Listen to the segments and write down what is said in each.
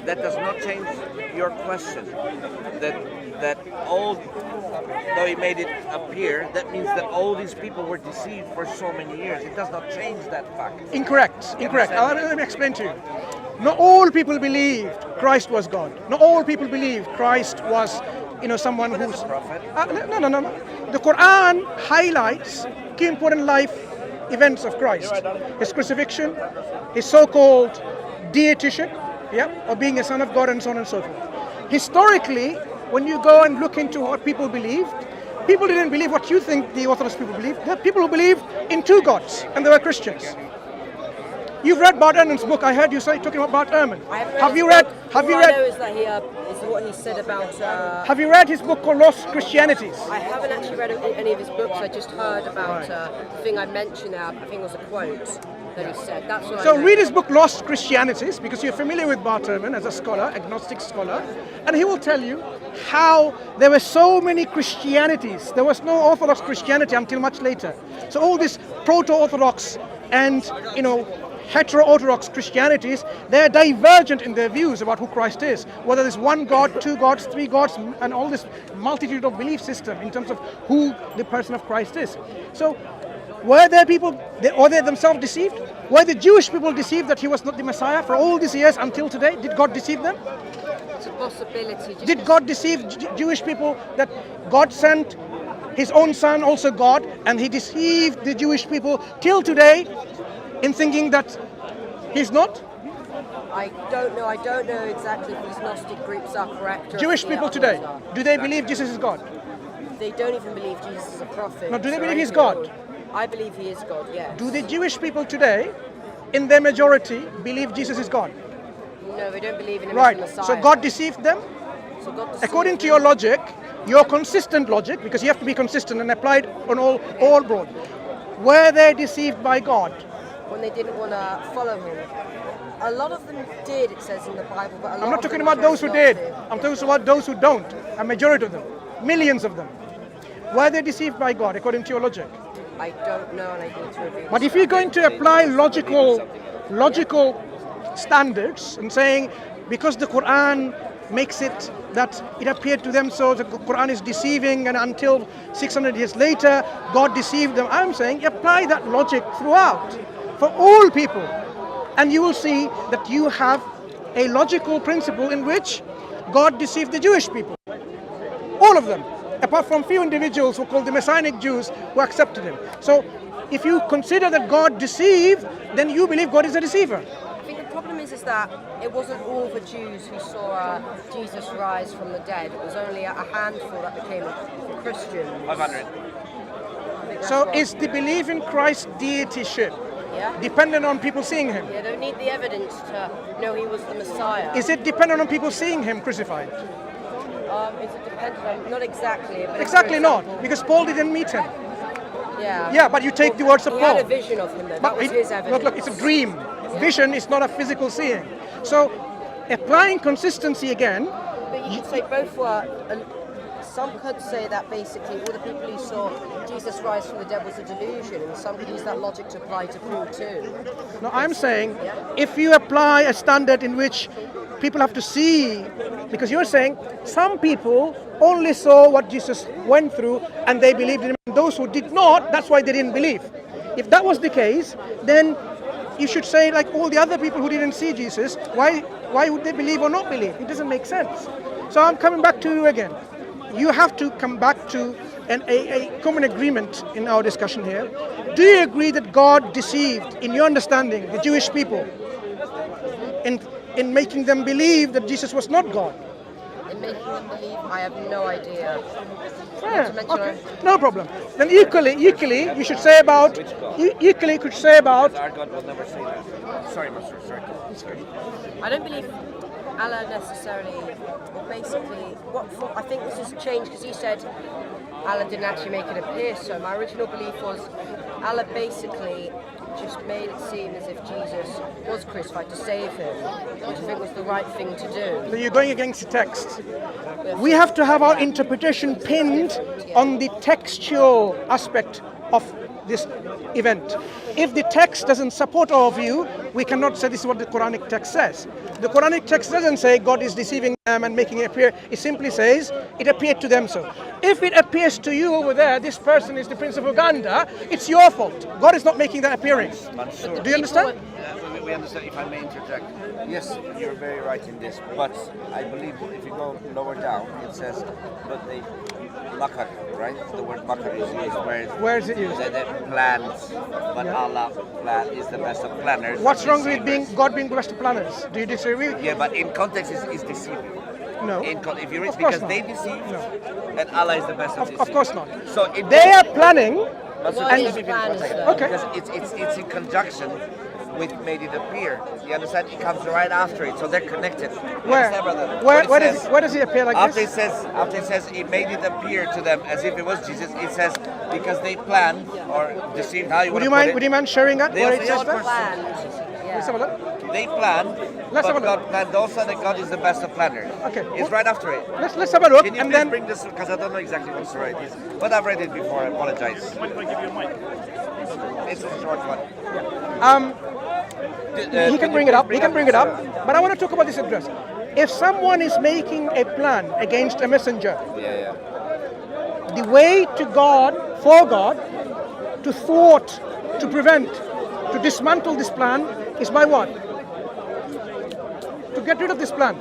that does not change your question. That all, though he made it appear, that means that all these people were deceived for so many years. It does not change that fact. Incorrect. Let me explain to you. Not all people believed Christ was God. Not all people believed Christ was, someone who's a prophet. No. The Quran highlights key important life events of Christ: his crucifixion, his so-called deityship, or being a son of God, and so on and so forth. Historically, when you go and look into what people believed, people didn't believe what you think the Orthodox people believed. There are people who believed in two gods, and they were Christians. You've read Bart Ehrman's book. I heard you talking about Bart Ehrman. Have you read? All I know is that is what he said about. Have you read his book called Lost Christianities? I haven't actually read any of his books. I just heard about the thing I mentioned. I think it was a quote that he said. That's what. So read his book Lost Christianities, because you're familiar with Bart Ehrman as a scholar, agnostic scholar, and he will tell you how there were so many Christianities. There was no Orthodox Christianity until much later. So all these proto-Orthodox and hetero-Orthodox Christianities, they're divergent in their views about who Christ is. Whether there's one God, two gods, three gods, and all this multitude of belief system in terms of who the person of Christ is. So were there people, or they themselves deceived? Were the Jewish people deceived that he was not the Messiah for all these years until today? Did God deceive them? It's a possibility. Did God deceive Jewish people that God sent his own son, also God, and he deceived the Jewish people till today in thinking that he's not? I don't know. I don't know exactly if these Gnostic groups are correct. Jewish people today, do they believe Jesus is God? They don't even believe Jesus is a prophet. No, do they believe he's God? I believe he is God, yes. Do the Jewish people today, in their majority, believe Jesus is God? No, they don't believe in him Right, as the Messiah. so God deceived them? So God deceived According to them. your logic, your consistent logic, because you have to be consistent and applied on all broad, were they deceived by God? When they didn't want to follow him. A lot of them did, it says in the Bible, but a lot I'm not of talking them about those who chose did. not to. I'm talking about those who don't. A majority of them. Millions of them. Were they deceived by God, according to your logic? I don't know, and I need to review. But if you're going to apply logical standards and saying, because the Quran makes it that it appeared to them, so the Quran is deceiving, and until 600 years later, God deceived them. I'm saying apply that logic throughout, for all people. And you will see that you have a logical principle in which God deceived the Jewish people. All of them, apart from few individuals who called the Messianic Jews who accepted him. So if you consider that God deceived, then you believe God is a deceiver. I think the problem is that it wasn't all the Jews who saw Jesus rise from the dead. It was only a handful that became Christians. 500. So is the belief in Christ's deityship dependent on people seeing him? Yeah, they don't need the evidence to know he was the Messiah. Is it dependent on people seeing him crucified? Is it dependent on, not exactly. But Exactly not, because Paul didn't meet him. Yeah. Yeah, but you take the words of He Paul. had a vision of him, though. That But was his evidence. look, it's a dream. Vision is not a physical seeing. So applying consistency again. But you could say both were. Some could say that basically all the people who saw Jesus rise from the dead was a delusion, and some could use that logic to apply to Paul too. No, I'm saying if you apply a standard in which people have to see, because you're saying some people only saw what Jesus went through and they believed in him, and those who did not, that's why they didn't believe. If that was the case, then you should say, like all the other people who didn't see Jesus, why would they believe or not believe? It doesn't make sense. So I'm coming back to you again. You have to come back to a common agreement in our discussion here. Do you agree that God deceived, in your understanding, the Jewish people in making them believe that Jesus was not God? In making them believe, I have no idea. Yeah, okay. No problem. Then equally, you should say about. Equally, could say about. Our God will never say that. Sorry, Mansur. Sorry. I don't believe Allah necessarily, or basically, I think this has changed because you said Allah didn't actually make it appear so. My original belief was Allah basically just made it seem as if Jesus was crucified to save him, which I think was the right thing to do. So you're going against the text. We have to have our interpretation pinned on the textual aspect of this event. If the text doesn't support our view, we cannot say this is what the Quranic text says. The Quranic text doesn't say God is deceiving them and making it appear. It simply says it appeared to them so. If it appears to you over there, this person is the Prince of Uganda, it's your fault. God is not making that appearance. Mansur. Do you understand? We understand, if I may interject. Yes, you're very right in this, but I believe if you go lower down, it says, but they makar, right? The word makar is used Where is it used? That plans, but Allah is the best of planners. What's wrong with God being the best of planners? Do you disagree? Yeah, but in context, it's deceiving. No. If you read, Of course because not. they deceive, No. and Allah is the best of deceiving. Of course not. So They are planning. Mansur, What let is me finish one plans, second. though? Okay. Because it's in conjunction with made it appear. You understand? It comes right after it, so they're connected. You Where? understand, brother? Where What it says- does it appear like after this? it says it made it appear to them as if it was Jesus. It says because they planned or deceived. How you Would want you to put mind? it? Would you mind sharing that? They Where also it says use that? Planned. Let's have a Yeah. look. They planned, Let's have a but look. God planned also that God is the best of planners. Okay. It's right after it. Let's have a look Can you and please then. bring this, because I don't know exactly what's right. But I've read it before, I apologize. It's a short one. He can bring it up. He can bring it up. But I want to talk about this address. If someone is making a plan against a messenger, Yeah. the way to God, for God, to thwart, to prevent, to dismantle this plan is by what? To get rid of this plan.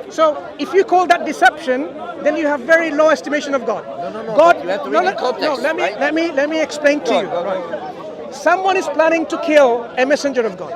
So if you call that deception, then you have very low estimation of God. No, God, but you have to read in context, right? let me explain to Go you. on, go on. Right. Someone is planning to kill a messenger of God.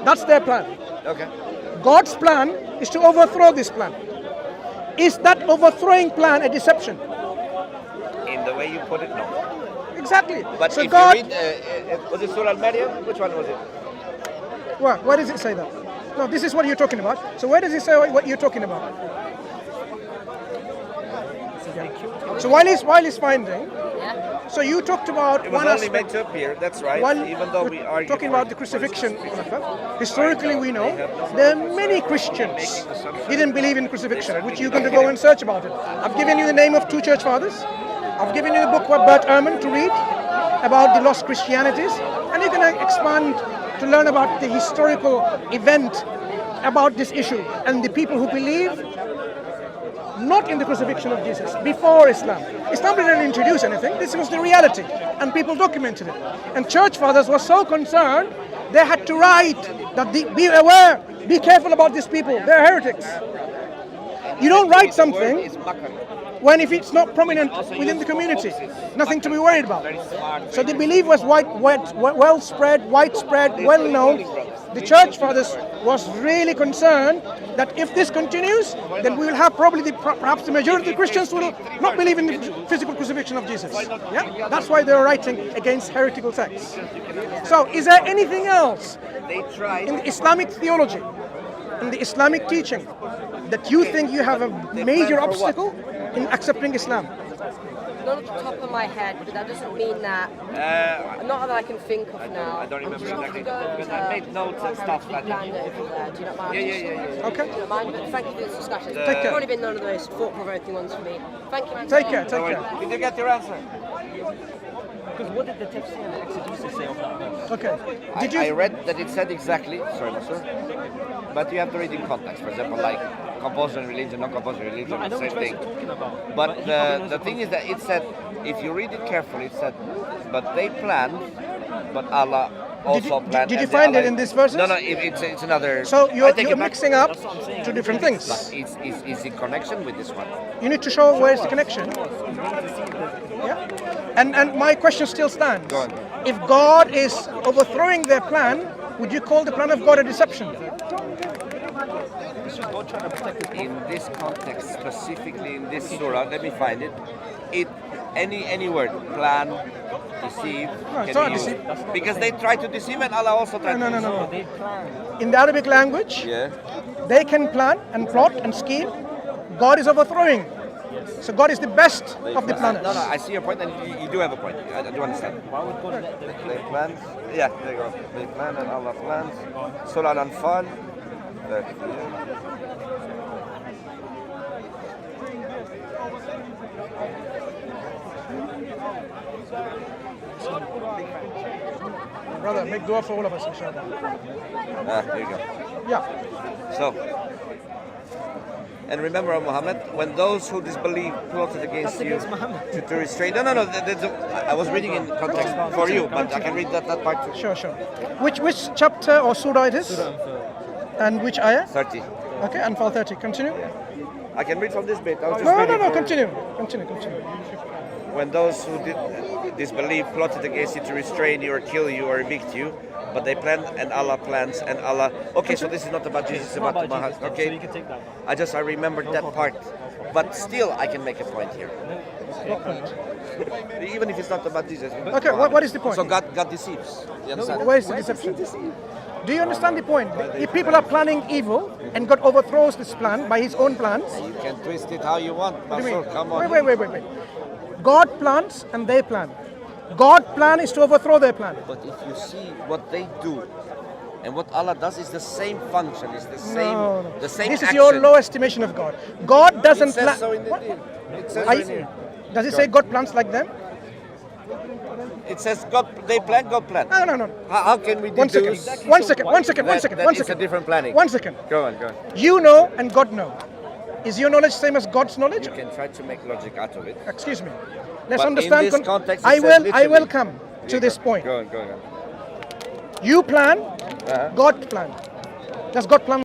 That's their plan. Okay. God's plan is to overthrow this plan. Is that overthrowing plan a deception? In the way you put it, no. Exactly. But so if God, you read, was it Surah Al-Maryam? Which one was it? where does it say that? No, this is what you're talking about. So where does it say what you're talking about? So while he's finding, Yeah. so you talked about It was one only aspect. meant to appear, that's right, One, even though we we're argue talking for about it. the crucifixion. Historically, we know there are many Christians didn't believe in crucifixion, which you're going to go and search about it. I've given you the name of two church fathers. I've given you the book by Bert Ehrman to read about the lost Christianities, and you're going to expand to learn about the historical event about this issue and the people who believe not in the crucifixion of Jesus, before Islam. Islam didn't introduce anything, this was the reality, and people documented it. And church fathers were so concerned, they had to write that be aware, be careful about these people, they're heretics. You don't write something when if it's not prominent within the community, nothing to be worried about. So the belief was well spread, widespread, well known. The church fathers was really concerned that if this continues, then we will have probably perhaps the majority of Christians will not believe in the physical crucifixion of Jesus. Yeah, that's why they are writing against heretical texts. So, is there anything else in the Islamic theology, in the Islamic teaching, that you think you have a major obstacle in accepting Islam? Not off the top of my head, but that doesn't mean that. Not that I can think of now. I don't remember I'm just exactly, going to because I made notes and stuff land that. over there. Do you not mind? Yeah. Okay. Do you not mind? But thank you for this discussion. Take care. It's probably been none of the most thought-provoking ones for me. Thank you, man. Take care, Don't take worry. care. Did you get your answer? Because what did the text say and the exegesis say of that verse? Okay. Did you? I read that it said exactly, sorry, Mansur, but you have to read in context. For example, like compulsory religion, non-compulsory religion, I know same which verse thing. you're talking about. But he probably knows the thing is that it said, if you read it carefully, it said, but they planned, but Allah also planned. did you and find Allah- it in these verses? No, it's another. So I you're take it back. mixing up That's what I'm saying. two different things. But it's in connection with this one. You need to show where's the connection. Yeah. And my question still stands. Go on. If God is overthrowing their plan, would you call the plan of God a deception? This is God trying to protect his In this context, specifically in this surah, let me find it. Any word, plan, deceive, No, it's can not be used. deceive. Because they try to deceive and Allah also tried to deceive. No. They plan. In the Arabic language, Yeah. they can plan and plot and scheme. God is overthrowing. So God is the best of the planners. No, I see your point, and you do have a point. I do understand. Why would God let them They plan. Yeah, there you go. They plan and Allah plans. Surah Al-Anfal. Brother, make dua for all of us, inshallah. Here you go. Yeah. So, and remember, O Muhammad, when those who disbelieve plotted against you to restrain. No. I was reading in context for you, but I can read that part too. Sure. Which chapter or surah it is? And which ayah? 30. Okay, Anfal 30. Continue. I can read from this bit. I was just reading No. for- Continue. When those who did disbelieve plotted against you to restrain you or kill you or evict you, but they planned and Allah plans and Allah. Okay, so this is not about Jesus, it's about Muhammad. Jesus. So Okay, you can take that. I remembered that part, but still I can make a point here, What point? even if it's not about Jesus. Okay, what is the point? So God deceives. You understand? Where is the deception? Do you understand the point? If people are planning evil and God overthrows this plan by his own plans, You can twist it how you want, what do you Mansur. mean? Come on. Wait. God plans and they plan. God's plan is to overthrow their plan. But if you see what they do and what Allah does, is the same function, is the same, No. the same. This is action. your low estimation of God. God doesn't It says plan. so in the What? deal. It says Are so in you- here. Does it say God plans like them? It says God. They plan. God plan. No. How can we One deduce? second. One second. That is a different planning. 1 second. Go on. You know and God know. Is your knowledge same as God's knowledge? You can try to make logic out of it. Excuse me. Let's But understand. in this context, it I says will literally. come to this point. Go on. You plan, Uh-huh. God plan. Does God plan